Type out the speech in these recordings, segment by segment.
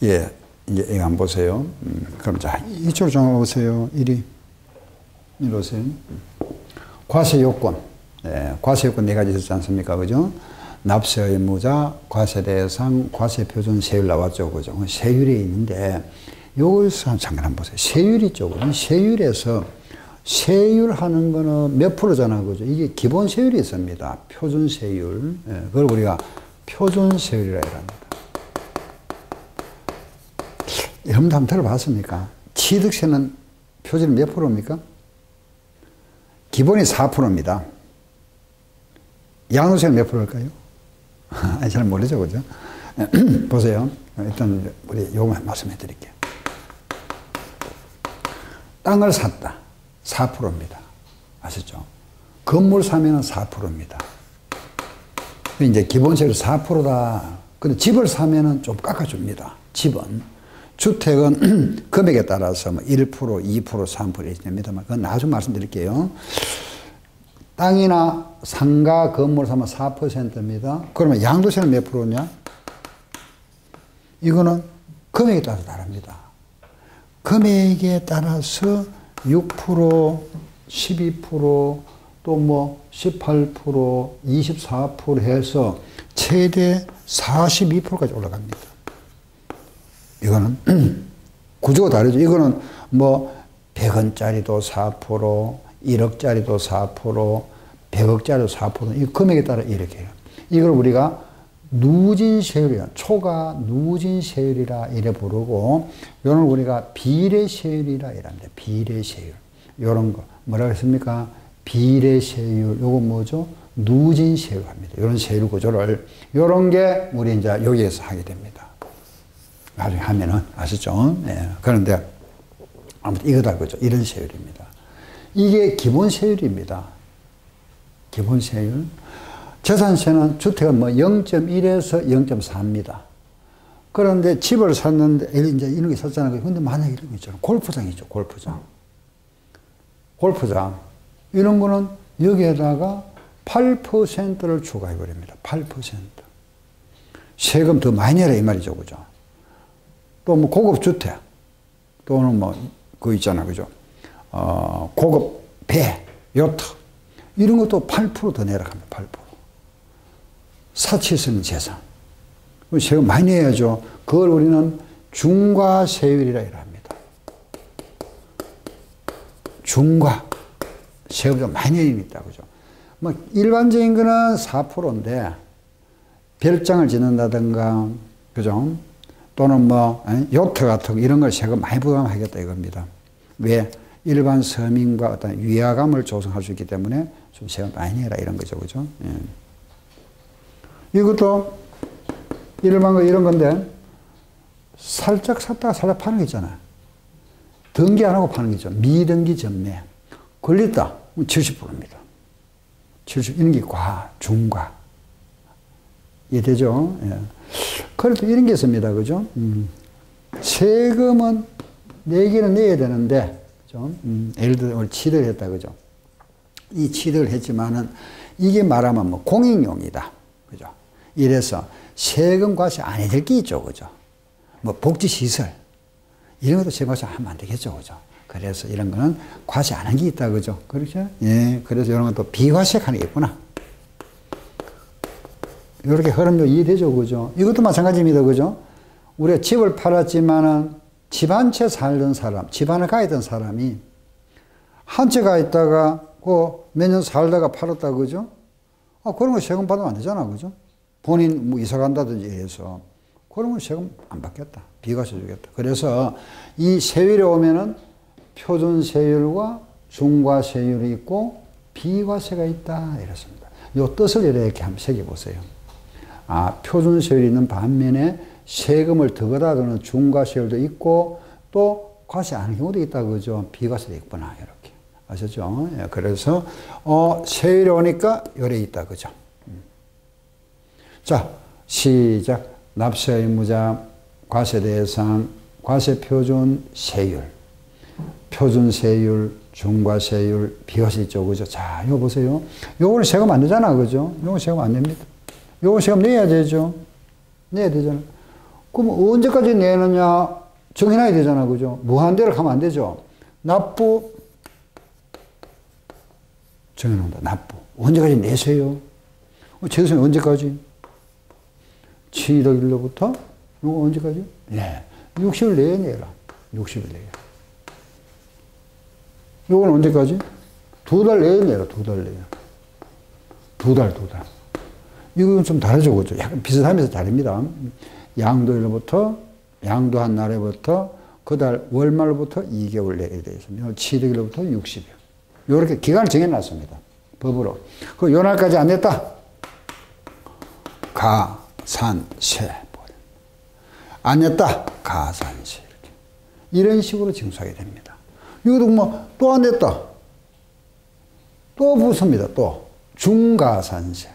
예, 이제 이거 한번 보세요. 그럼 자, 이쪽으로 좀 오세요. 이리 오세요. 과세 요건. 예, 과세 요건 네 가지 있었지 않습니까? 그죠? 납세 의무자, 과세 대상, 과세 표준 세율 나왔죠. 그죠? 세율이 있는데, 요것을 잠깐 한번 보세요. 세율이 쪽은 세율에서 세율 하는 거는 몇 프로잖아. 그죠? 이게 기본 세율이 있습니다. 표준 세율. 예, 그걸 우리가 표준 세율이라 합니다. 여러분도 한번 들어봤습니까? 취득세는 표준이 몇 프로입니까? 기본이 4%입니다. 양도세는 몇 프로일까요? 잘 모르죠, 그죠? 보세요. 일단 우리 요것만 말씀해 드릴게요. 땅을 샀다. 4%입니다. 아시죠? 건물 사면은 4%입니다. 이제 기본세율 4%다. 근데 집을 사면은 좀 깎아줍니다. 집은. 주택은 금액에 따라서 뭐 1%, 2%, 3% 이렇게 됩니다만, 그건 나중에 말씀드릴게요. 땅이나 상가, 건물 사면 4%입니다. 그러면 양도세는 몇 프로냐? 이거는 금액에 따라서 다릅니다. 금액에 따라서 6%, 12%, 또 뭐 18%, 24% 해서 최대 42%까지 올라갑니다. 이거는 구조가 다르죠. 이거는 뭐 100원짜리도 4%, 1억짜리도 4%, 100억짜리도 4%, 이 금액에 따라 이렇게 해요. 이걸 우리가 누진세율이라, 초과 누진세율이라 이래 부르고, 이런 우리가 비례세율이라 이랍니다. 비례세율. 이런 거. 뭐라고 했습니까? 비례세율. 요거 뭐죠? 누진세율 합니다. 이런 세율 구조를, 이런 게 우리 이제 여기에서 하게 됩니다. 나중에 하면은, 아시죠? 네. 그런데, 아무튼 이거다, 그죠? 이런 세율입니다. 이게 기본 세율입니다. 기본 세율. 재산세는 주택은 뭐 0.1에서 0.4입니다. 그런데 집을 샀는데, 이제 이런 게 샀잖아요. 근데 만약에 이런 거 있잖아요. 골프장 있죠, 골프장. 골프장. 이런 거는 여기에다가 8%를 추가해버립니다. 8%. 세금 더 많이 내라, 이 말이죠, 그죠? 또 뭐 고급 주택, 또는 뭐 그거 있잖아, 그죠? 고급 배, 요트 이런 것도 8% 더 내라 합니다. 8%. 사치성 재산 세금 많이 내야죠. 그걸 우리는 중과세율이라 합니다. 중과 세금 좀 많이 내립니다, 그죠? 뭐 일반적인 거는 4%인데 별장을 짓는다든가, 그죠? 또는 뭐 요트 같은 거 이런 걸 세금 많이 부담하겠다 이겁니다. 왜? 일반 서민과 어떤 위화감을 조성할 수 있기 때문에 좀 세금 많이 내라 이런 거죠, 그죠? 예. 이것도 일반 거 이런 건데 살짝 샀다가 살짝 파는 게 있잖아요. 등기 안 하고 파는 게 있죠. 미등기 전매. 걸렸다. 70%입니다. 70 이런 게 과, 중과. 이해되죠? 예. 그래도 이런 게 있습니다. 그죠? 세금은 내기는 내야 되는데, 좀, 예를 들어 오늘 취득을 했다. 그죠? 이 취득을 했지만은 이게 말하면 뭐 공익용이다. 그죠? 이래서 세금 과세 안 해야 될 게 있죠. 그죠? 뭐 복지시설. 이런 것도 세금 과세 하면 안 되겠죠. 그죠? 그래서 이런 거는 과세 안 한 게 있다. 그죠? 그렇죠? 예. 그래서 이런 것도 비과세하는 게 있구나. 이렇게 흐름도 이해되죠, 그죠? 이것도 마찬가지입니다, 그죠? 우리가 집을 팔았지만은 집 한 채 살던 사람, 집 하나 가 있던 사람이 한 채 가 있다가 그 몇 년 살다가 팔았다, 그죠? 그런 거 세금 받으면 안 되잖아, 그죠? 본인 뭐 이사 간다든지 해서 그런 건 세금 안 받겠다, 비과세 주겠다. 그래서 이 세율에 오면은 표준 세율과 중과 세율이 있고 비과세가 있다 이렇습니다. 이 뜻을 이렇게 한번 새겨보세요. 표준 세율이 있는 반면에 세금을 더 걷어들이는 중과세율도 있고 또 과세 안 하는 경우도 있다, 그죠? 비과세도 있구나, 이렇게. 아셨죠? 예, 그래서, 세율이 오니까 요래 있다, 그죠? 자, 시작. 납세 의무자, 과세 대상, 과세 표준 세율, 표준 세율, 중과세율, 비과세 있죠, 그죠? 자, 이거 보세요. 요거는 세금 안 내잖아, 그죠? 요거 세금 안 냅니다. 요거 세금 내야 되죠. 내야 되잖아. 그럼 언제까지 내느냐 정해놔야 되잖아. 그죠? 무한대로 가면 안 되죠. 납부 정해놓는다. 납부. 언제까지 내세요? 최소한 언제까지? 7억 1로부터 이거 언제까지? 네. 60을 내라. 60을 내야. 이건 언제까지? 2달 내에 내라. 2달 내에. 2달. 이건 좀 다르죠. 그죠? 약간 비슷하면서 다릅니다. 양도일로부터, 양도한 날에부터, 그 달 월말부터 2개월 내에 되겠습니다. 7일로부터 60일. 요렇게 기간을 정해놨습니다. 법으로. 그 요 날까지 안 냈다. 가산세. 안 냈다. 가산세. 이렇게. 이런 식으로 징수하게 됩니다. 이것도 뭐, 또 안 냈다. 또 붙습니다. 또. 중가산세.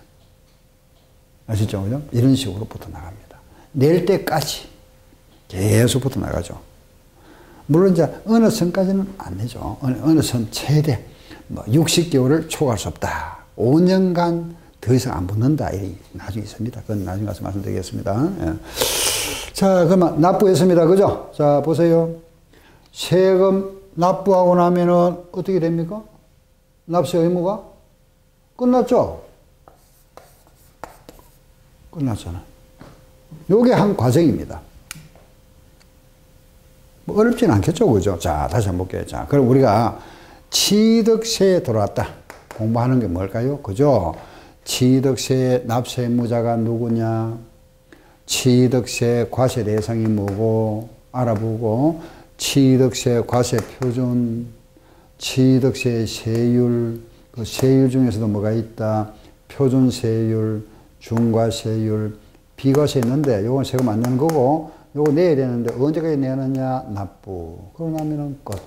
아시죠? 그죠? 이런 식으로 붙어 나갑니다. 낼 때까지 계속 붙어 나가죠. 물론 이제 어느 선까지는 안 내죠. 어느 선 최대 뭐 60개월을 초과할 수 없다. 5년간 더 이상 안 붙는다. 이 나중에 있습니다. 그건 나중에 가서 말씀드리겠습니다. 예. 자, 그러면 납부했습니다. 그죠? 자, 보세요. 세금 납부하고 나면은 어떻게 됩니까? 납세 의무가 끝났죠? 끝났잖아. 요게 한 과정입니다. 뭐 어렵진 않겠죠, 그죠? 자, 다시 한번 볼게요. 자, 그럼 우리가 취득세에 들어왔다. 공부하는 게 뭘까요? 그죠? 취득세 납세 의무자가 누구냐? 취득세 과세 대상이 뭐고? 알아보고, 취득세 과세 표준, 취득세 세율, 그 세율 중에서도 뭐가 있다? 표준세율, 중과세율, 비과세 있는데, 요건 세금 안 내는 거고, 요거 내야 되는데, 언제까지 내느냐? 납부. 그러고 나면은 끝.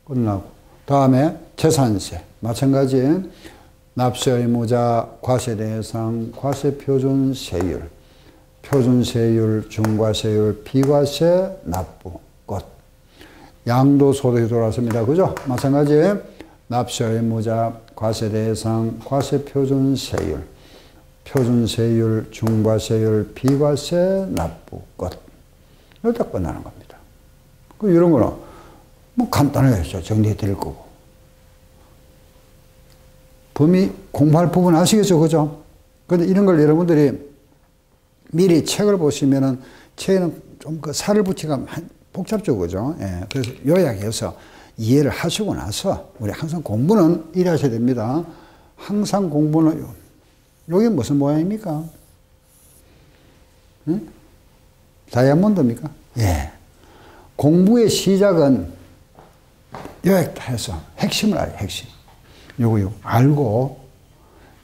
끝나고. 다음에 재산세. 마찬가지. 납세 의무자, 과세 대상, 과세 표준 세율, 표준세율, 중과세율, 비과세, 납부. 끝. 양도소득이 들어왔습니다. 그죠? 마찬가지. 납세 의무자, 과세 대상, 과세 표준 세율, 표준세율, 중과세율, 비과세, 납부. 끝. 이렇게 끝나는 겁니다. 그 이런 거는 뭐 간단하게 했죠. 정리해 드릴 거고. 범위 공부할 부분 아시겠죠? 그죠? 근데 이런 걸 여러분들이 미리 책을 보시면은 책에는 좀 그 살을 붙이기가 복잡죠. 그죠? 예. 그래서 요약해서 이해를 하시고 나서 우리 항상 공부는 이래 하셔야 됩니다. 항상 공부는 요게 무슨 모양입니까? 응? 다이아몬드입니까? 예. 공부의 시작은 요약해서 핵심을 알아요. 핵심. 요거 알고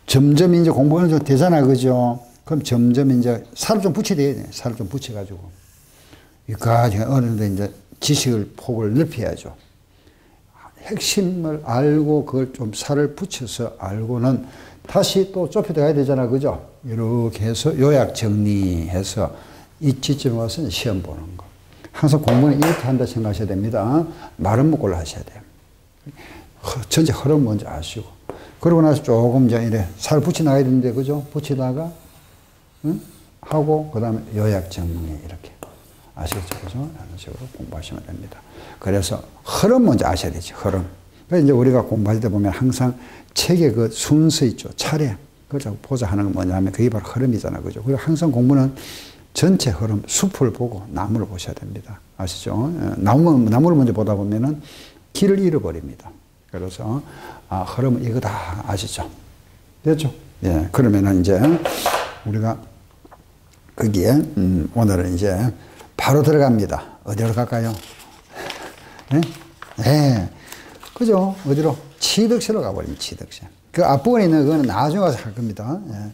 점점 이제 공부가 좀 되잖아. 그죠? 그럼 점점 이제 살을 좀 붙여야 돼. 살을 좀 붙여가지고. 여기까지 어느 정도 이제 지식을 폭을 넓혀야죠. 핵심을 알고 그걸 좀 살을 붙여서 알고는 다시 또 좁혀 들어가야 되잖아. 그죠? 이렇게 해서 요약 정리해서 이쯤에 와서 시험 보는 거. 항상 공부는 이렇게 한다 생각하셔야 됩니다. 말은 못 골라 하셔야 돼요. 전체 흐름 먼저 아시고. 그러고 나서 조금 이제 이래 살 붙여 나가야 되는데, 그죠? 붙이다가, 응? 하고, 그 다음에 요약 정리 이렇게. 아시겠죠? 그죠? 이런 식으로 공부하시면 됩니다. 그래서 흐름 먼저 아셔야 되죠. 흐름. 그래서 이제 우리가 공부할 때 보면 항상 책의 그 순서 있죠. 차례. 그걸 자꾸 보자 하는 건 뭐냐면 그게 바로 흐름이잖아요. 그죠? 그리고 항상 공부는 전체 흐름, 숲을 보고 나무를 보셔야 됩니다. 아시죠? 나무를 먼저 보다 보면은 길을 잃어버립니다. 그래서, 흐름은 이거다. 아시죠? 됐죠? 예. 그러면은 이제 우리가 거기에, 오늘은 이제 바로 들어갑니다. 어디로 갈까요? 예? 예. 그죠? 어디로? 취득세로 가버립니다. 취득세. 그 앞부분에 있는 그거는 나중에 가서 할 겁니다. 예.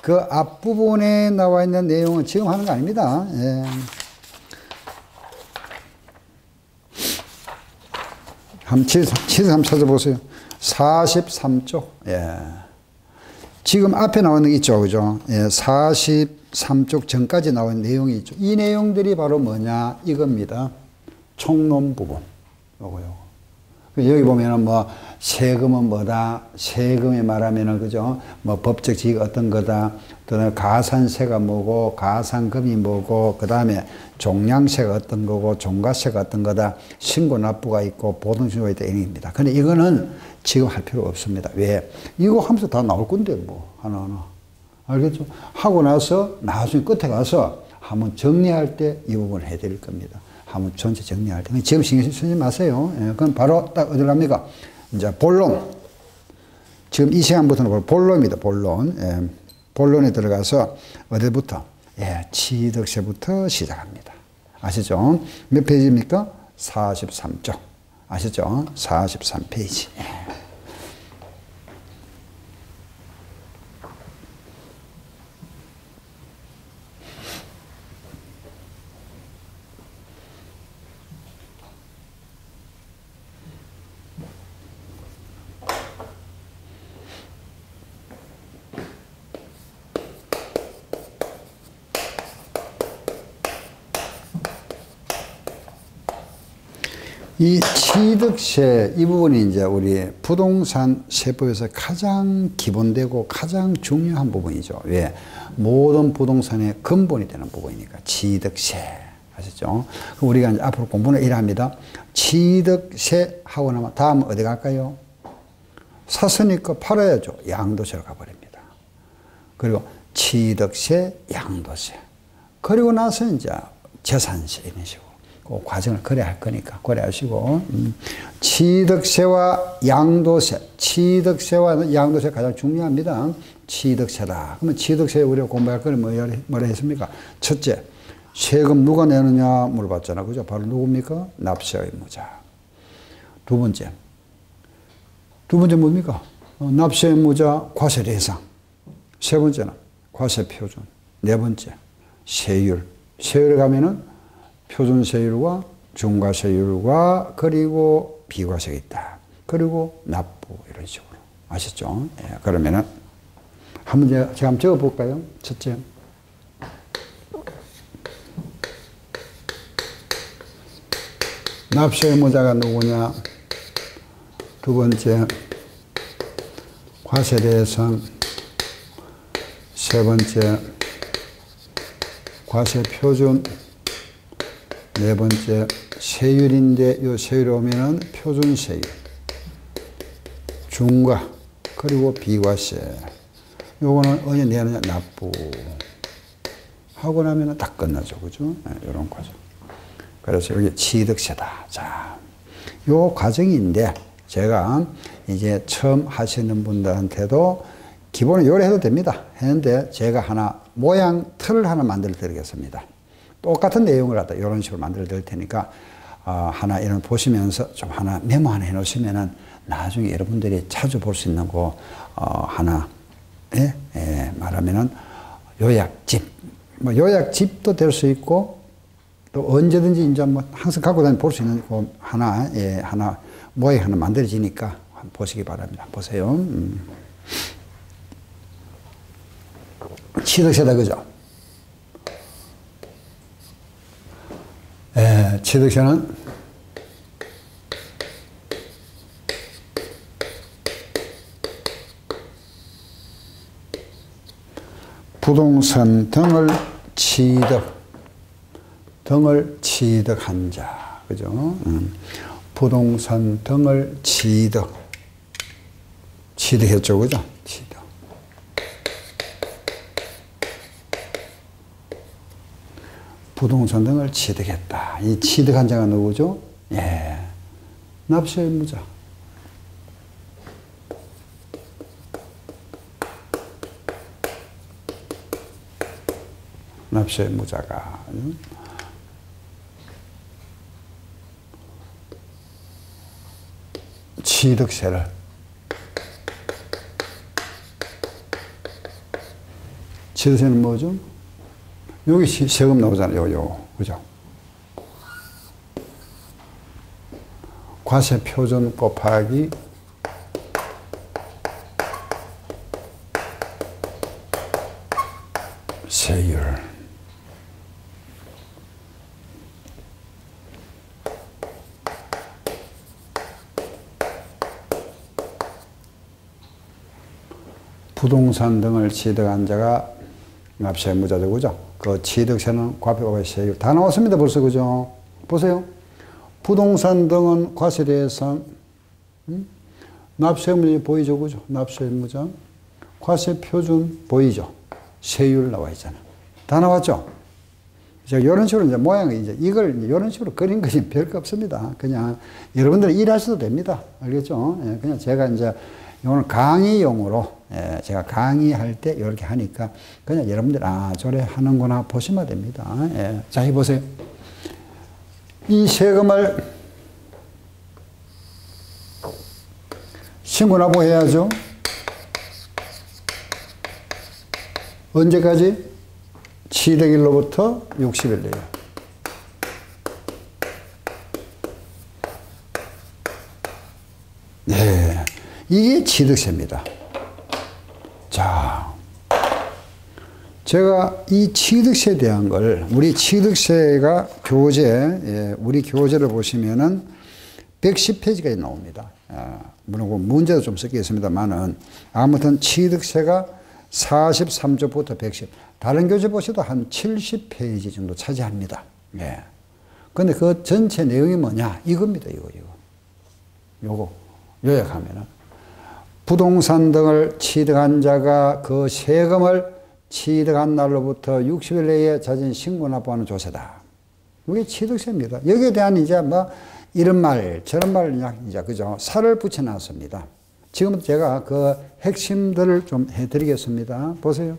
그 앞부분에 나와 있는 내용은 지금 하는 거 아닙니다. 예. 취득 한번 찾아보세요. 43쪽. 예. 지금 앞에 나와 있는 게 있죠. 그죠? 예. 43쪽 전까지 나와 있는 내용이 있죠. 이 내용들이 바로 뭐냐? 이겁니다. 총론 부분. 요거. 여기 보면은 뭐 세금은 뭐다. 세금에 말하면은 그죠. 뭐 법적 지위가 어떤 거다. 또 가산세가 뭐고 가산금이 뭐고 그 다음에 종량세가 어떤 거고 종가세가 어떤 거다. 신고 납부가 있고 보증신고가 있다. 이입니다. 근데 이거는 지금 할 필요 없습니다. 왜? 이거 하면서 다 나올 건데 뭐 하나하나. 알겠죠? 하고 나서 나중에 끝에 가서 한번 정리할 때 이 부분을 해드릴 겁니다. 한번 전체 정리할 때. 지금 신경 쓰지 마세요. 예, 그럼 바로 딱 어디로 갑니까? 이제 본론. 지금 이 시간부터는 본론입니다. 본론. 예, 본론에 들어가서 어디부터? 예, 취득세부터 시작합니다. 아시죠? 몇 페이지입니까? 43쪽. 아시죠? 43페이지. 예. 이 취득세 이 부분이 이제 우리 부동산 세법에서 가장 기본되고 가장 중요한 부분이죠. 왜? 모든 부동산의 근본이 되는 부분이니까 취득세. 아시죠? 우리가 이제 앞으로 공부는 이래합니다. 취득세 하고 나면 다음 어디 갈까요? 샀으니까 팔아야죠. 양도세로 가버립니다. 그리고 취득세, 양도세. 그리고 나서 이제 재산세 이런 식으로. 그 과정을 거래할 거니까 거래하시고 취득세와 양도세 취득세와 양도세 가장 중요합니다. 취득세다. 그러면 취득세 우리가 공부할 거는 뭐라 했습니까? 첫째, 세금 누가 내느냐 물어봤잖아. 그죠? 바로 누굽니까? 납세의 의무자. 두 번째 뭡니까? 납세의 의무자 과세 대상. 세 번째는 과세 표준. 네 번째 세율. 세율에 가면은 표준세율과 중과세율과 그리고 비과세가 있다. 그리고 납부 이런 식으로. 아셨죠? 예, 그러면은 한번 제가 한번 적어볼까요? 첫째. 납세 의무자가 누구냐? 두 번째 과세 대상. 세 번째 과세 표준. 네 번째 세율인데 이 세율이 오면은 표준세율, 중과 그리고 비과세. 요거는 어디 내느냐 납부 하고 나면은 다 끝나죠, 그죠? 이런 과정. 그래서 여기 취득세다. 자, 요 과정인데 제가 이제 처음 하시는 분들한테도 기본은 요래 해도 됩니다. 했는데 제가 하나 모양 틀을 하나 만들어 드리겠습니다. 똑같은 내용을 갖다 이런 식으로 만들어 드릴 테니까 하나 이런 보시면서 좀 하나 메모 하나 해 놓으시면은 나중에 여러분들이 자주 볼 수 있는 거 하나 말하면은 요약집 뭐 요약집도 될 수 있고 또 언제든지 이제 뭐 항상 갖고 다니 볼 수 있는 거 하나 하나 모양 하나 만들어지니까 한번 보시기 바랍니다. 보세요. 취득세다 그죠? 취득세는 부동산 등을 취득한 자, 그죠? 부동산 등을 취득했죠, 그죠? 취득. 부동산 등을 취득했다. 이 취득한 자가 누구죠? 예. 납세 의무자. 납세 의무자가 취득세를 취득세는 뭐죠? 여기 세금 나오잖아요. 요. 그죠? 과세 표준 곱하기 세율. 부동산 등을 취득한 자가 납세의무자죠. 그죠? 그 취득세는 과표와 세율 다 나왔습니다. 벌써. 그죠? 보세요. 부동산 등은 과세 대상, 납세의무자 보이죠. 그죠? 납세의무자. 과세 표준 보이죠? 세율 나와 있잖아. 다 나왔죠? 이런 식으로 이제 모양이 이걸 이런 식으로 그린 것이 별거 없습니다. 그냥 여러분들 일하셔도 됩니다. 알겠죠? 예, 그냥 제가 이제 오늘 강의용으로, 예, 제가 강의할 때 이렇게 하니까 그냥 여러분들 저래 하는구나 보시면 됩니다. 예. 자, 해보세요. 이 세금을 신고납부 해야죠. 언제까지? 취득일로부터 60일 내에. 네. 이게 취득세입니다. 자, 제가 이 취득세에 대한 걸, 우리 취득세가 교재, 예, 우리 교재를 보시면은 110페이지까지 나옵니다. 물론 문제도 좀 섞여 있습니다만은, 아무튼 취득세가 43조부터 110. 다른 교재 보셔도 한 70페이지 정도 차지합니다. 예. 근데 그 전체 내용이 뭐냐? 이겁니다, 이거. 요거. 요약하면은. 부동산 등을 취득한 자가 그 세금을 취득한 날로부터 60일 내에 자진 신고 납부하는 조세다. 이게 취득세입니다. 여기에 대한 이제 뭐 이런 말, 저런 말, 이제 그죠? 살을 붙여놨습니다. 지금 제가 그 핵심들을 좀 해드리겠습니다. 보세요.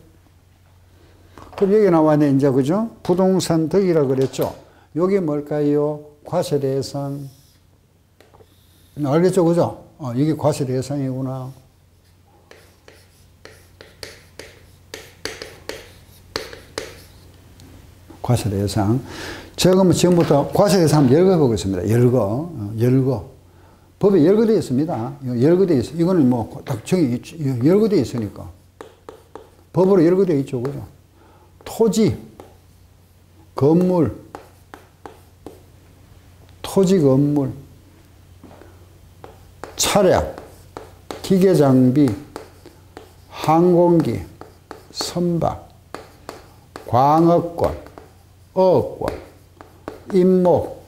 그럼 여기 나와있네, 이제, 그죠? 부동산 덕이라고 그랬죠? 여기 뭘까요? 과세 대상. 알겠죠? 그죠? 이게 과세 대상이구나. 과세 대상. 제가 지금부터 과세 대상 열거해보겠습니다. 열거. 법에 열거되어 있습니다. 열거되어 있어요. 이거는 뭐, 딱 열거되어 있으니까. 법으로 열거되어 있죠. 그죠? 토지, 건물, 차량, 기계장비, 항공기, 선박, 광업권, 어업권, 임목,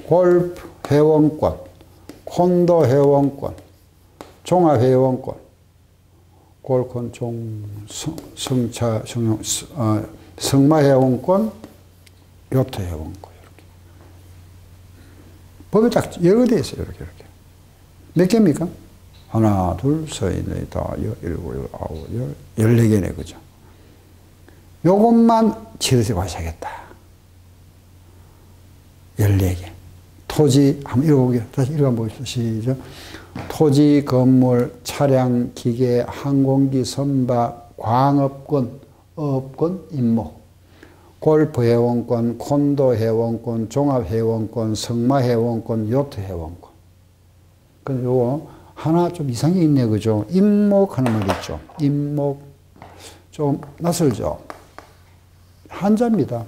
골프 회원권, 콘도 회원권, 종합 회원권, 골콘 성차 성마 회원권, 요트 회원권 이렇게. 법에 딱 열거되어 있어요. 이렇게. 몇 개입니까? 하나, 둘, 셋, 넷, 다, 일곱, 아홉, 14개네, 그죠? 요것만 취득세 과세하겠다. 14개. 토지, 한번 읽어보게요. 다시 읽어보시죠. 시작. 토지, 건물, 차량, 기계, 항공기, 선박, 광업권, 어업권, 임목, 골프 회원권, 콘도 회원권, 종합 회원권, 성마 회원권, 요트 회원권. 근데 요거 하나 좀 이상이 있네, 그죠? 임목 하는 말 있죠. 임목. 좀 낯설죠? 한자입니다.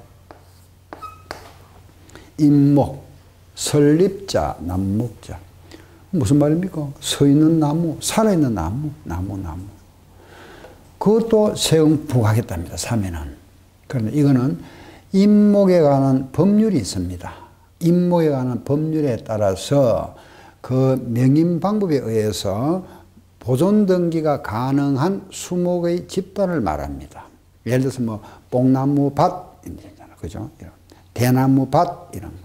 임목. 설립자, 남목자. 무슨 말입니까? 서 있는 나무, 살아있는 나무. 그것도 세금 부과하겠답니다, 사면은. 그런데 이거는 임목에 관한 법률이 있습니다. 임목에 관한 법률에 따라서 그 명인 방법에 의해서 보존 등기가 가능한 수목의 집단을 말합니다. 예를 들어서 뭐 뽕나무 밭, 그죠? 대나무 밭, 이런 거.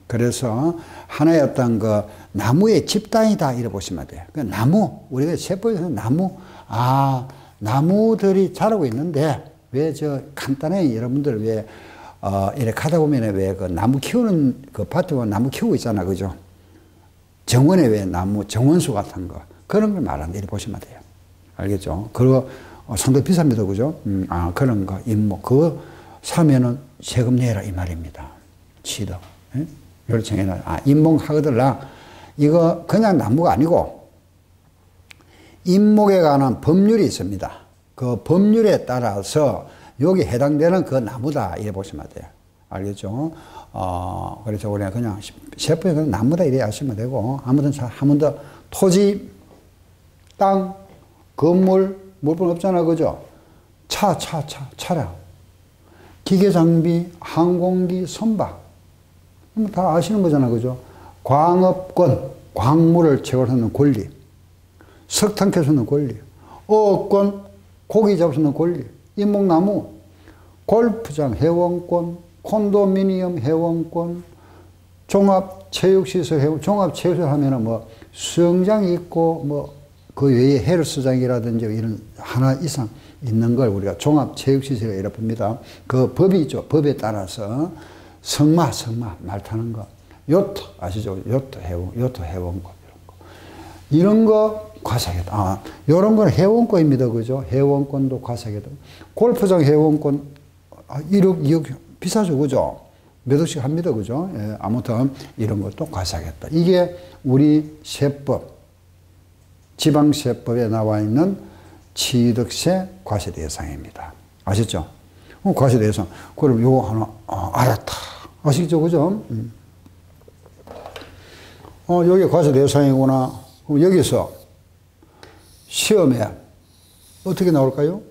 그래서 하나의 어떤 그 나무의 집단이다, 이래 보시면 돼요. 그 나무, 우리가 세포에서 나무, 나무들이 자라고 있는데, 왜 간단하게 여러분들 왜, 이렇게 하다 보면 왜 그 나무 키우는 그 밭에 보면 나무 키우고 있잖아, 그죠? 정원에 왜 나무, 정원수 같은 거. 그런 걸 말하는데, 이렇게 보시면 돼요. 알겠죠? 그거 상당히 비쌉니다, 그죠? 그런 거, 임목. 그거 사면은 세금 내라, 이 말입니다. 취득. 예? 이걸 정해놔. 임목 하거들라. 이거 그냥 나무가 아니고, 임목에 관한 법률이 있습니다. 그 법률에 따라서 여기 해당되는 그 나무다, 이래 보시면 돼요. 알겠죠? 그래서 우리가 그냥 세포에 그냥 나무다, 이래 아시면 되고, 아무튼 한 번 더 토지, 땅, 건물, 물품 없잖아. 그죠? 차량. 기계 장비, 항공기, 선박. 다 아시는 거잖아. 그죠? 광업권, 광물을 채굴하는 권리. 석탄 캐 수 있는 권리. 어업권, 고기 잡을 수 있는 권리. 인목나무, 골프장 회원권, 콘도미니엄 회원권, 종합체육시설 회원, 종합체육시설 하면은 뭐 수영장이 있고 뭐 그 외에 헬스장이라든지 이런 하나 이상 있는 걸 우리가 종합체육시설이라 이렇게 봅니다. 그 법이 있죠. 법에 따라서 승마 말 타는 거, 요트 아시죠? 요트 회원권 이런 거 과세하겠다. 이런 건 회원권입니다. 그죠? 회원권도 과세하겠다. 골프장 회원권 1억, 2억 비싸죠. 그죠? 몇 억씩 합니다. 그죠? 예, 아무튼 이런 것도 과세하겠다. 이게 우리 세법, 지방세법에 나와 있는 취득세 과세 대상입니다. 아셨죠? 과세 대상. 그럼 요거 하나, 알았다. 아시죠? 그죠? 여기 과세 대상이구나. 그럼 여기서 시험에 어떻게 나올까요?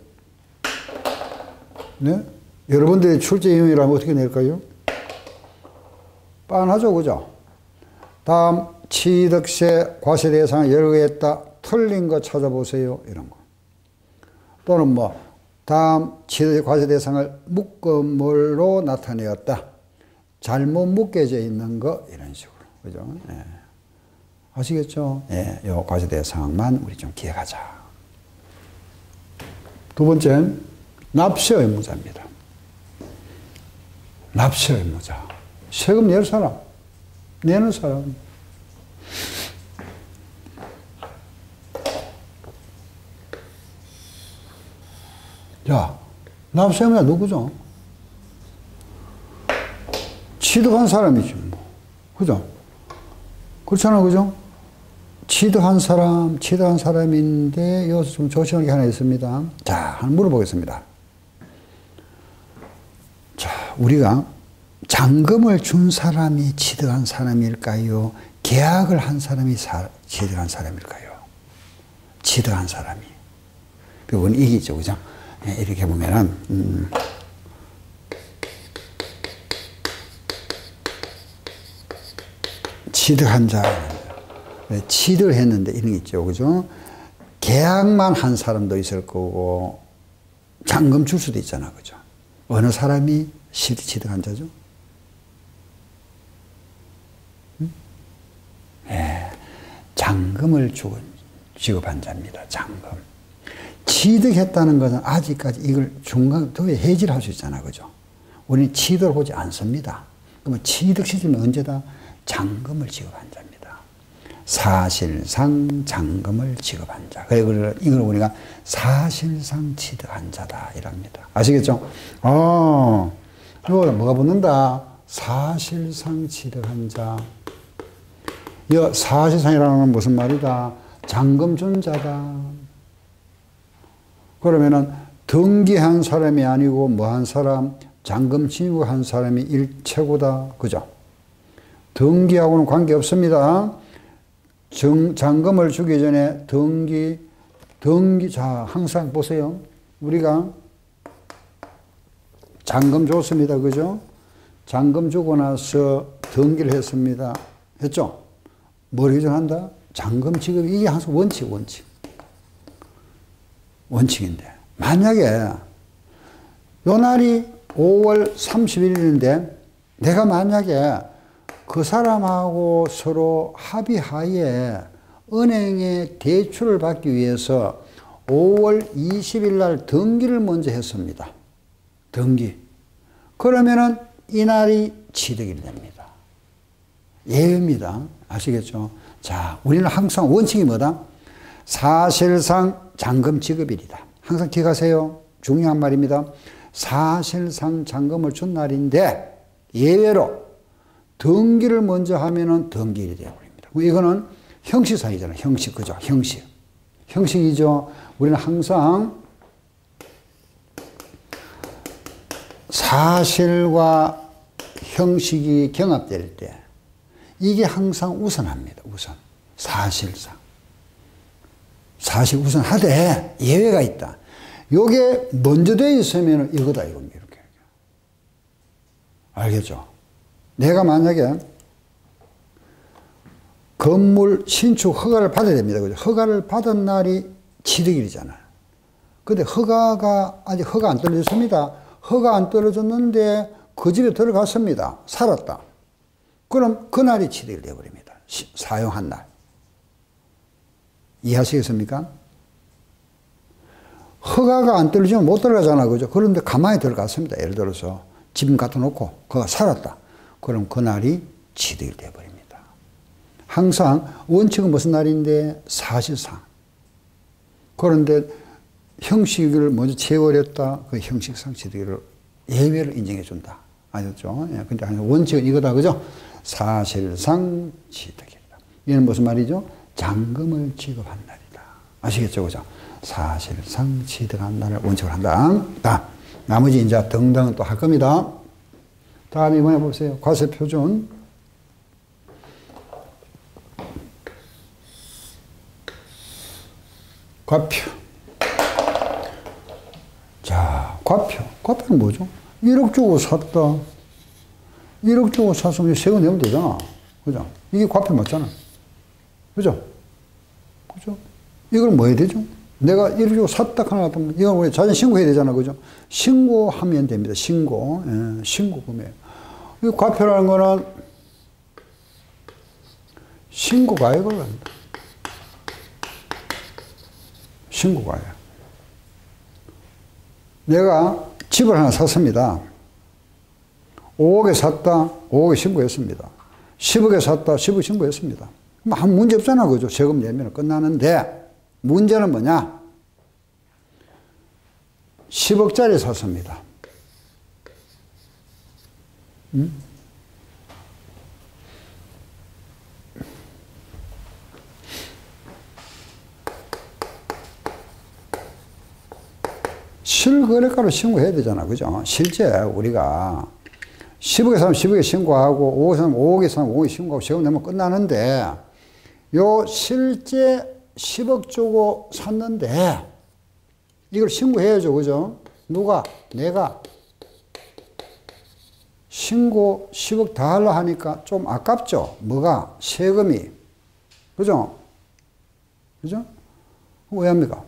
네? 여러분들의 출제임이라면 어떻게 낼까요? 빤하죠, 그죠? 다음, 취득세 과세 대상을 여러 개 했다. 틀린 거 찾아보세요. 이런 거. 또는 뭐, 다음, 취득세 과세 대상을 묶음으로 나타내었다. 잘못 묶여져 있는 거, 이런 식으로. 그죠? 예. 아시겠죠? 예, 요 과세 대상만 우리 좀 기억하자. 두 번째, 납세 의무자입니다. 납세 의무자. 세금 낼 사람, 내는 사람. 자, 납세 의무자 누구죠? 취득한 사람이지, 뭐. 그죠? 그렇잖아, 그죠? 취득한 사람인데, 여기서 좀 조심할 게 하나 있습니다. 자, 한번 물어보겠습니다. 자, 우리가 잔금을 준 사람이 취득한 사람일까요? 계약을 한 사람이 취득한 사람일까요? 취득한 사람이. 그건 이기죠, 그죠? 이렇게 보면은, 취득한 자. 취득을 했는데 이런 게 있죠, 그죠? 계약만 한 사람도 있을 거고, 잔금 줄 수도 있잖아, 그죠? 어느 사람이 취득한 자죠? 예, 잔금을 지급한 자입니다. 잔금. 취득했다는 것은 아직까지 이걸 중간도에 해지를 할 수 있잖아, 그죠? 우리는 취득을 보지 않습니다. 그러면 취득 시점이 언제다? 잔금을 지급한 자입니다. 사실상 잔금을 지급한 자. 그래서 이걸 우리가 사실상 취득한 자다 이랍니다. 아시겠죠? 이거 뭐가 붙는다? 사실상 취득한 자. 이 사실상이라는 건 무슨 말이다? 잔금 준 자다. 그러면은 등기한 사람이 아니고 뭐 한 사람, 잔금 지급한 사람이 일체고다. 그죠? 등기하고는 관계없습니다. 잔금을 주기 전에 자, 항상 보세요. 우리가 잔금 줬습니다. 그죠? 잔금 주고 나서 등기를 했습니다. 했죠? 뭘 규정한다? 잔금 지급, 이게 항상 원칙인데. 만약에 요 날이 5월 31일인데 내가 만약에 그 사람하고 서로 합의하에 은행에 대출을 받기 위해서 5월 20일 날 등기를 먼저 했습니다. 등기. 그러면은 이날이 취득일이 됩니다. 예외입니다. 아시겠죠? 자, 우리는 항상 원칙이 뭐다? 사실상 잔금 지급일이다. 항상 기억하세요. 중요한 말입니다. 사실상 잔금을 준 날인데 예외로 등기를 먼저 하면은 등기일이 되어버립니다. 이거는 형식상이잖아요. 형식, 그죠? 형식이죠. 우리는 항상 사실과 형식이 경합될 때 이게 항상 우선합니다. 우선. 사실상. 사실 우선 하되 예외가 있다. 요게 먼저 돼 있으면 이거다 이겁니다. 이렇게. 알겠죠? 내가 만약에 건물 신축 허가를 받아야 됩니다. 그죠? 허가를 받은 날이 취득일이잖아요. 근데 허가가 아직 허가 안 떨어졌습니다. 허가 안 떨어졌는데 그 집에 들어갔습니다. 살았다. 그럼 그날이 취득이 되어버립니다. 사용한 날. 이해하시겠습니까? 허가가 안 떨어지면 못 들어가잖아. 그죠? 그런데 가만히 들어갔습니다. 예를 들어서 집 갖다 놓고 그가 살았다. 그럼 그날이 취득이 되어버립니다. 항상 원칙은 무슨 날인데 사실상. 그런데 형식을 먼저 채워냈다. 그 형식상 취득을 예외를 인정해 준다. 아셨죠? 예, 근데 원칙은 이거다. 그죠? 사실상 취득이다. 이는 무슨 말이죠? 잔금을 지급한 날이다. 아시겠죠? 그죠? 사실상 취득한 날을 원칙으로 한다. 다. 나머지 이제 등등 또 할 겁니다. 다음 이번에 보세요. 과세 표준. 과표. 자, 과표. 과표는 뭐죠? 1억 주고 샀다. 1억 주고 샀으면 세금 내면 되잖아. 그죠? 이게 과표 맞잖아. 그죠? 그죠? 이걸 뭐 해야 되죠? 내가 1억 주고 샀다 하나 보면 이건 우리 자진 신고해야 되잖아. 그죠? 신고하면 됩니다. 신고. 예, 신고 구매. 이 과표라는 거는 신고 가액을 한다. 신고 가액. 내가 집을 하나 샀습니다. 5억에 샀다. 5억에 신고했습니다. 10억에 샀다. 10억 신고했습니다. 아무 문제 없잖아. 그죠? 세금 내면 끝나는데 문제는 뭐냐? 10억짜리 샀습니다. 응? 실거래가로 신고해야 되잖아. 그죠? 실제 우리가 10억에 사면 10억에 신고하고 5억에 사면 5억에 사면 5억에 신고하고 세금 내면 끝나는데 요 실제 10억 주고 샀는데 이걸 신고해야죠. 그죠? 누가? 내가. 신고 10억 다 하려 하니까 좀 아깝죠? 뭐가? 세금이. 그죠? 그죠? 왜 합니까?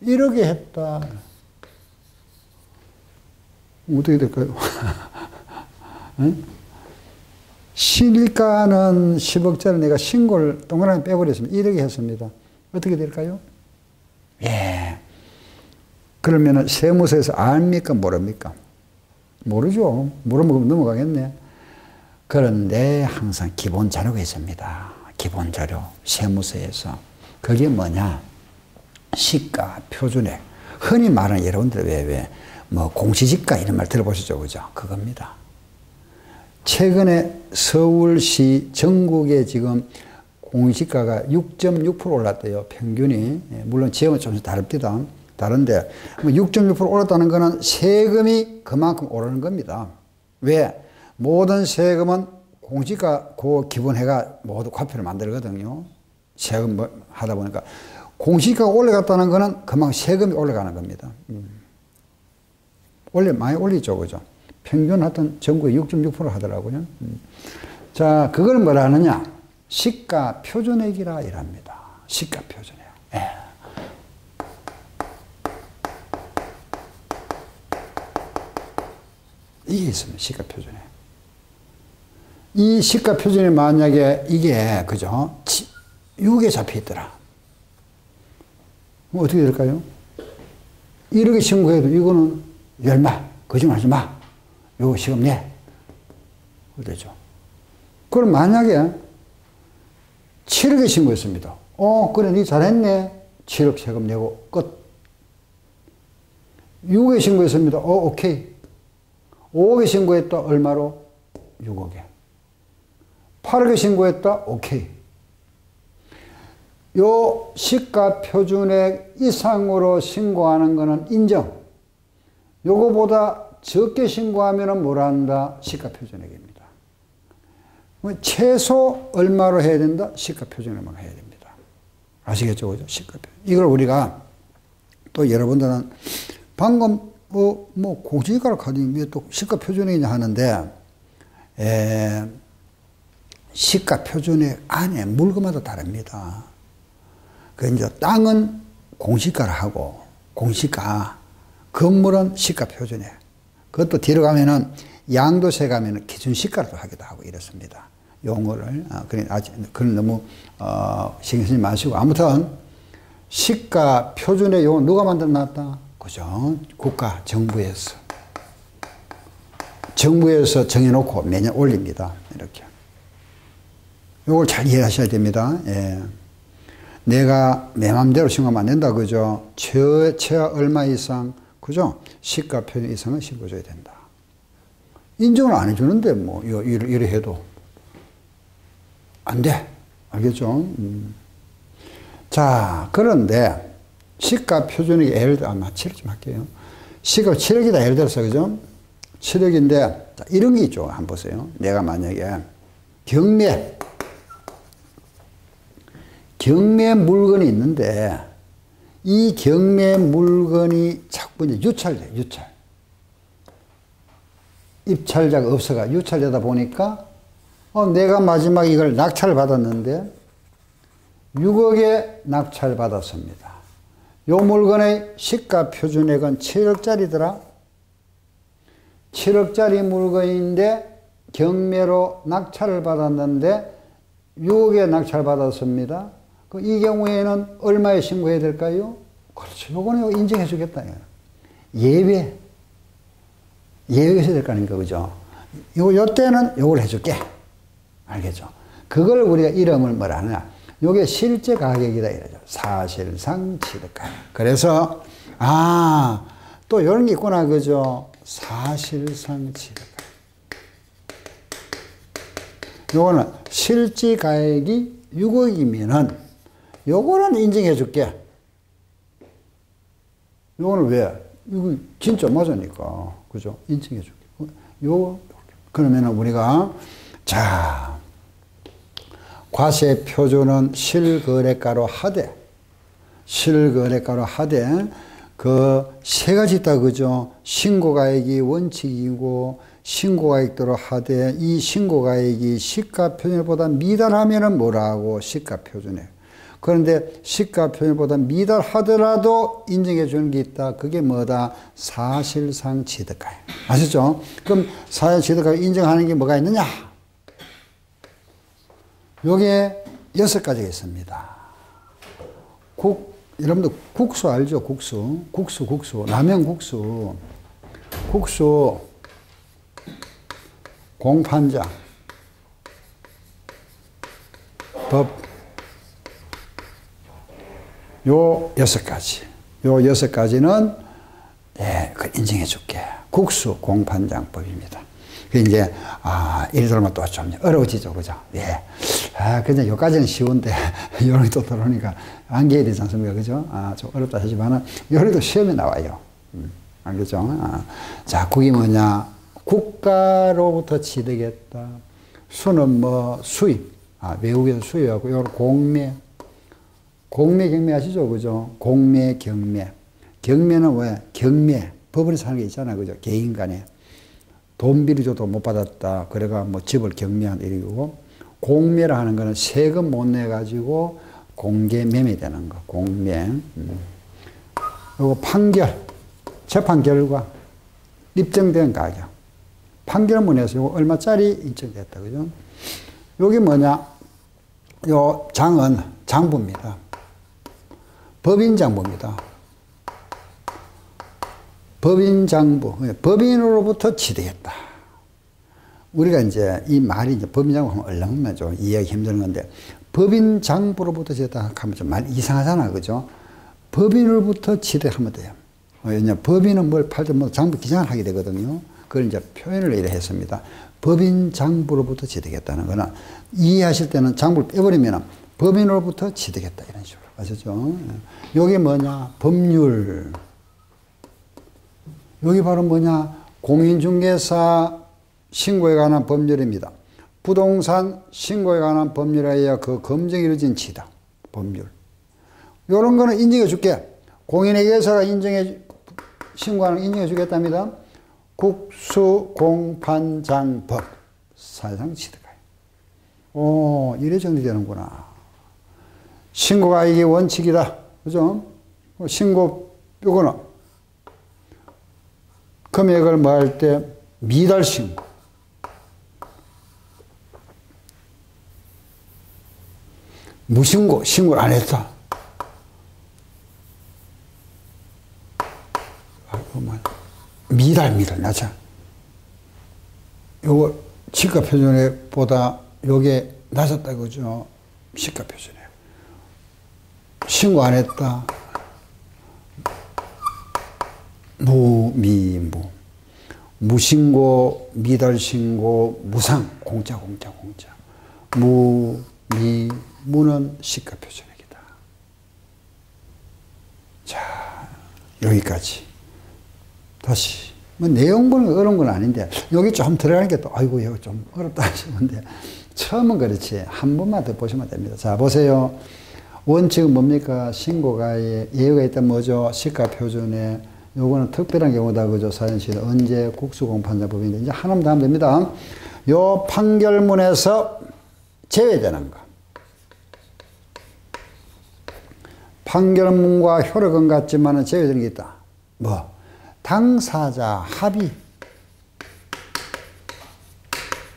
1억에 했다. 어떻게 될까요? 응? 시가는 10억짜리 내가 신고를 동그라미 빼버렸습니다. 1억에 했습니다. 어떻게 될까요? 예. 그러면은 세무서에서 압니까? 모릅니까? 모르죠. 모르면 넘어가겠네. 그런데 항상 기본 자료가 있습니다. 기본 자료. 세무서에서. 그게 뭐냐? 시가, 표준액. 흔히 말하는 여러분들 뭐 공시지가 이런 말 들어보시죠. 그죠? 그겁니다. 최근에 서울시 전국에 지금 공시지가가 6.6% 올랐대요. 평균이. 물론 지역은 좀 다릅니다. 다른데 6.6% 올랐다는 거는 세금이 그만큼 오르는 겁니다. 왜? 모든 세금은 공시지가 그 기본해가 모두 과표를 만들거든요. 세금 뭐 하다 보니까 공시지가가 올라갔다는 거는 그만큼 세금이 올라가는 겁니다. 원래 많이 올리죠. 그죠? 평균 하여튼 전국에 6.6% 하더라고요. 자, 그걸 뭐라 하느냐? 시가 표준액이라 이랍니다. 시가 표준액. 예. 이게 있습니다. 시가 표준액. 이 시가 표준액 만약에 이게, 그죠? 6에 잡혀 있더라. 그럼 어떻게 될까요? 1억에 신고해도 이거는 열마, 거짓말 하지 마. 요거 시금 내. 그러죠. 그럼 만약에 7억에 신고했습니다. 그래, 니 잘했네. 7억 세금 내고 끝. 6억에 신고했습니다. 오케이. 5억에 신고했다. 얼마로? 6억에. 8억에 신고했다. 오케이. 요 시가 표준액 이상으로 신고하는 거는 인정. 요거보다 적게 신고하면 뭐라 한다? 시가 표준액입니다. 최소 얼마로 해야 된다? 시가 표준액만 해야 됩니다. 아시겠죠? 그죠? 시가 표준. 이걸 우리가 또 여러분들은 방금 뭐 공시지가를 가지고 왜 또 시가 표준이냐 하는데, 시가 표준의 안에 물건마다 다릅니다. 그 이제 땅은 공시가를 하고, 공시가, 건물은 시가 표준이에요. 그것도 뒤로 가면은 양도세 가면은 기준 시가로 하기도 하고 이렇습니다. 용어를. 그건 너무, 신경 쓰지 마시고. 아무튼, 시가 표준의 용어 누가 만들어 놨다? 그죠? 국가, 정부에서. 정부에서 정해놓고 매년 올립니다. 이렇게. 요걸 잘 이해하셔야 됩니다. 예. 내가 내 맘대로 신고하면 안 된다. 그죠? 최하 얼마 이상, 그죠? 시가 표준 이상은 신고줘야 된다. 인정을 안 해주는데, 뭐, 이래 해도. 안 돼. 알겠죠? 자, 그런데, 시가 표준이 예를 들어, 7억 좀 할게요. 시가 7억이다. 예를 들어서, 그죠? 7억인데, 자, 이런 게 있죠. 한번 보세요. 내가 만약에, 경매 물건이 있는데, 이 경매 물건이 자꾸 이제 유찰돼, 유찰. 입찰자가 없어가 유찰되다 보니까, 내가 마지막에 이걸 낙찰을 받았는데, 6억에 낙찰 받았습니다. 요 물건의 시가 표준액은 7억짜리더라. 7억짜리 물건인데, 경매로 낙찰을 받았는데, 6억에 낙찰 받았습니다. 이 경우에는 얼마에 신고해야 될까요? 그렇죠. 요거는 인정해 주겠다. 예외가 있어야 될 거 아닙니까? 그죠? 요 때는 요걸 해줄게. 알겠죠? 그걸 우리가 이름을 뭐라 하느냐. 요게 실제 가격이다. 이러죠. 사실상 취득가격. 그래서, 또 이런 게 있구나. 그죠? 사실상 취득가격. 요거는 실제 가격이 6억이면은 요거는 인정해 줄게. 요거는 왜? 이거 진짜 맞으니까. 그죠? 인정해 줄게. 그러면은 우리가, 자, 과세 표준은 실거래가로 하되, 그 세 가지 있다. 그죠? 신고가액이 원칙이고, 신고가액대로 하되, 이 신고가액이 시가표준보다 미달하면은 뭐라고? 시가표준에. 그런데 시가표준보다 미달하더라도 인정해 주는 게 있다. 그게 뭐다? 사실상 취득가액. 아시죠? 그럼 사실상 취득가액 인정하는 게 뭐가 있느냐? 요게 6가지가 있습니다. 여러분들 국수 알죠? 국수. 라면 국수. 공판장. 법. 요 6가지. 요 6가지는, 그 인정해 줄게. 국수 공판장법입니다. 그 이제, 이리 들어오면 또 좀 어려워지죠. 그죠? 예. 그냥 요까지는 쉬운데, 요런게 또 들어오니까 안개야 되지 않습니까? 그죠? 좀 어렵다 하지만은, 요래도 시험에 나와요. 알겠죠? 자, 국이 뭐냐? 국가로부터 취득했다. 수는 뭐, 수입. 외국에서 수입하고, 요 공매. 경매 아시죠? 그죠? 공매, 경매. 경매는 왜? 경매. 법원에서 하는 게 있잖아요. 그죠? 개인 간에. 돈비리 줘도 못 받았다. 그래가 뭐 집을 경매한 일이고. 공매를 하는 거는 세금 못 내가지고 공개 매매되는 거. 공매. 그리고 판결. 재판 결과. 입증된 가격. 판결문에서 이거 얼마짜리 인정됐다. 그죠? 여기 뭐냐? 요 장은 장부입니다. 법인장부입니다. 법인장부. 법인으로부터 취득했다. 우리가 이제 이 말이 이제 법인장부 하면 얼렁면 좀 이해하기 힘든 건데, 법인장부로부터 취득했다 하면 좀 말 이상하잖아. 그죠? 법인으로부터 취득하면 돼요. 왜냐면 법인은 뭘 팔든 뭐 장부 기장을 하게 되거든요. 그걸 이제 표현을 이래 했습니다. 법인장부로부터 취득했다는 거는 이해하실 때는 장부를 빼버리면 법인으로부터 취득했다. 이런 식으로. 아셨죠? 여기 뭐냐? 법률. 여기 바로 뭐냐? 공인중개사 신고에 관한 법률입니다. 부동산 신고에 관한 법률에 의해 그 검증이 이루어진 지다. 법률. 요런 거는 인정해 줄게. 공인회계사가 신고하는 거 인정해 주겠답니다. 국수공판장법. 사실상 취득하여. 오, 이래 정리되는구나. 신고가 이게 원칙이다. 그죠? 신고, 요거는 금액을 뭐 할 때 미달신고. 무신고, 신고를 안 했다. 미달, 나자. 요거 시가 표준액보다 요게 낮았다, 그죠? 시가 표준액. 신고 안 했다. 무신고, 미달신고, 무상, 공짜. 무는 시가 표준액이다. 자, 여기까지. 다시. 뭐 내용은 어려운 건 아닌데, 여기 좀 들어가는 게 또, 아이고, 이거 좀 어렵다 하시는데, 처음은 그렇지. 한 번만 더 보시면 됩니다. 자, 보세요. 원칙은 뭡니까? 신고가에 예외가 있다면 뭐죠? 시가 표준에. 요거는 특별한 경우다. 그죠? 사연실 언제 국수공판자법인데, 이제 하나만 더 하면 됩니다. 요 판결문에서 제외되는 거. 판결문과 효력은 같지만 제외되는 게 있다. 뭐? 당사자 합의.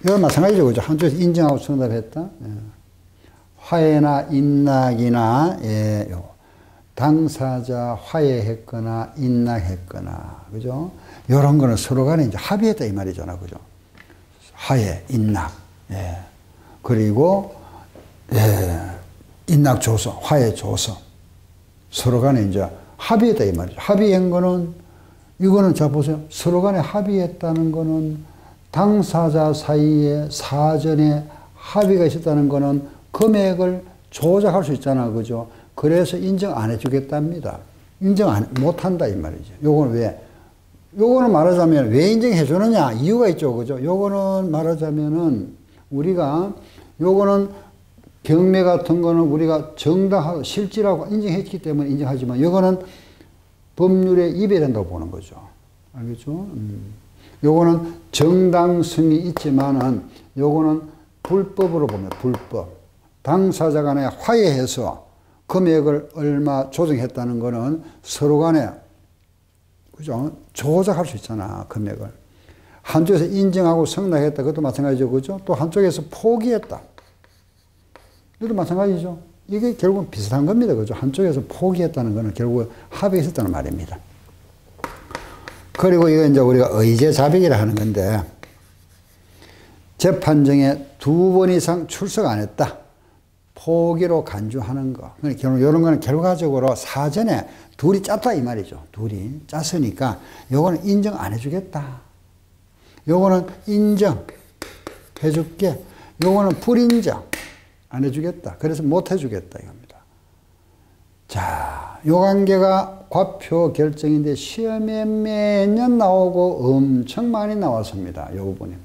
이건 마찬가지죠. 그죠? 한쪽에서 인정하고 승답했다. 예. 화해나 인낙이나, 예, 당사자 화해했거나 인낙했거나, 그죠? 이런 거는 서로 간에 이제 합의했다 이 말이잖아. 그죠? 화해, 인낙. 예. 그리고, 예, 인낙 조서, 화해 조서. 서로 간에 이제 합의했다 이 말이죠. 합의한 거는, 이거는 자 보세요. 서로 간에 합의했다는 거는 당사자 사이에 사전에 합의가 있었다는 거는 금액을 조작할 수 있잖아. 그죠? 그래서 인정 안 해주겠답니다. 인정 못 한다 이 말이죠. 요거는 왜? 요거는 말하자면 왜 인정해 주느냐? 이유가 있죠. 그죠? 요거는 말하자면은 우리가 요거는 경매 같은 거는 우리가 정당하고 실질하고 인정했기 때문에 인정하지만 요거는 법률에 위배된다고 보는 거죠. 알겠죠? 요거는 정당성이 있지만은 요거는 불법으로 보면 불법. 당사자 간에 화해해서 금액을 얼마 조정했다는 거는 서로 간에, 그죠? 조작할 수 있잖아, 금액을. 한쪽에서 인정하고 승낙했다. 그것도 마찬가지죠. 그죠? 또 한쪽에서 포기했다. 이것도 마찬가지죠. 이게 결국은 비슷한 겁니다. 그죠? 한쪽에서 포기했다는 거는 결국 합의했었다는 말입니다. 그리고 이거 이제 우리가 의제자백이라 하는 건데, 재판정에 2번 이상 출석 안 했다. 포기로 간주하는 거. 그러니까 이런 거는 결과적으로 사전에 둘이 짰다 이 말이죠. 둘이 짰으니까 요거는 인정 안 해주겠다. 요거는 인정 해줄게. 요거는 불인정 안 해주겠다. 그래서 못 해주겠다 이겁니다. 자, 요 관계가 과표 결정인데 시험에 매년 나오고 엄청 많이 나왔습니다. 요 부분이.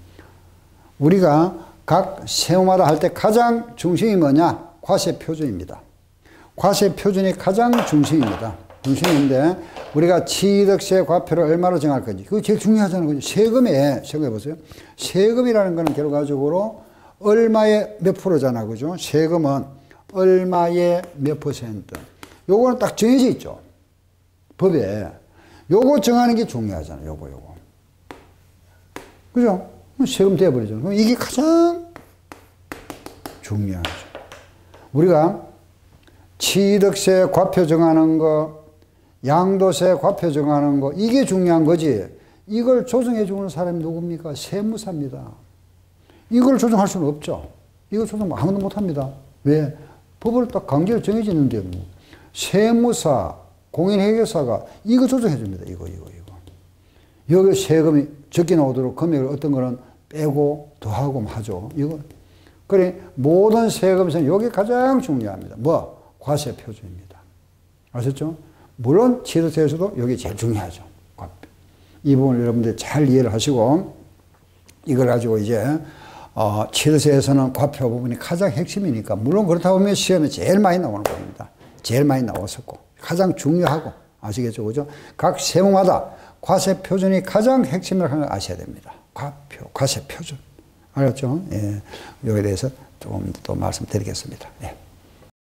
우리가 각 세무마다 할 때 가장 중심이 뭐냐? 과세표준입니다. 과세표준이 가장 중심입니다. 중심인데 우리가 취득세 과표를 얼마로 정할 건지 그거 제일 중요하잖아요. 세금에 보세요. 세금이라는 거는 결과적으로 얼마의 몇 프로잖아. 그죠? 세금은 얼마의 몇 %. 요거는 딱 정해져 있죠. 법에. 요거 정하는 게 중요하잖아요. 요거. 그죠? 세금 돼버리죠. 그럼 이게 가장 중요하죠. 우리가 취득세 과표 정하는 거, 양도세 과표 정하는 거, 이게 중요한 거지. 이걸 조정해 주는 사람이 누굽니까? 세무사입니다. 이걸 조정할 수는 없죠. 이거 조정 아무도 못 합니다. 왜? 법으로 딱 강제로 정해져 있는데, 뭐. 세무사, 공인회계사가 이거 조정해 줍니다. 이거. 여기 세금이 적게 나오도록 금액을 어떤 거는 빼고 더하고 하죠. 이거. 그래, 모든 세금에서는 이게 가장 중요합니다. 뭐? 과세표준입니다. 아셨죠? 물론 취득세에서도 이게 제일 중요하죠. 이 부분을 여러분들 잘 이해를 하시고, 이걸 가지고 이제, 취득세에서는 과표 부분이 가장 핵심이니까, 물론 그렇다 보면 시험에 제일 많이 나오는 겁니다. 제일 많이 나왔었고 가장 중요하고 아시겠죠, 그죠? 각 세무마다 과세 표준이 가장 핵심을 하는 걸 아셔야 됩니다. 과표, 과세 표준. 알았죠? 예. 여기에 대해서 조금 더 말씀드리겠습니다. 예.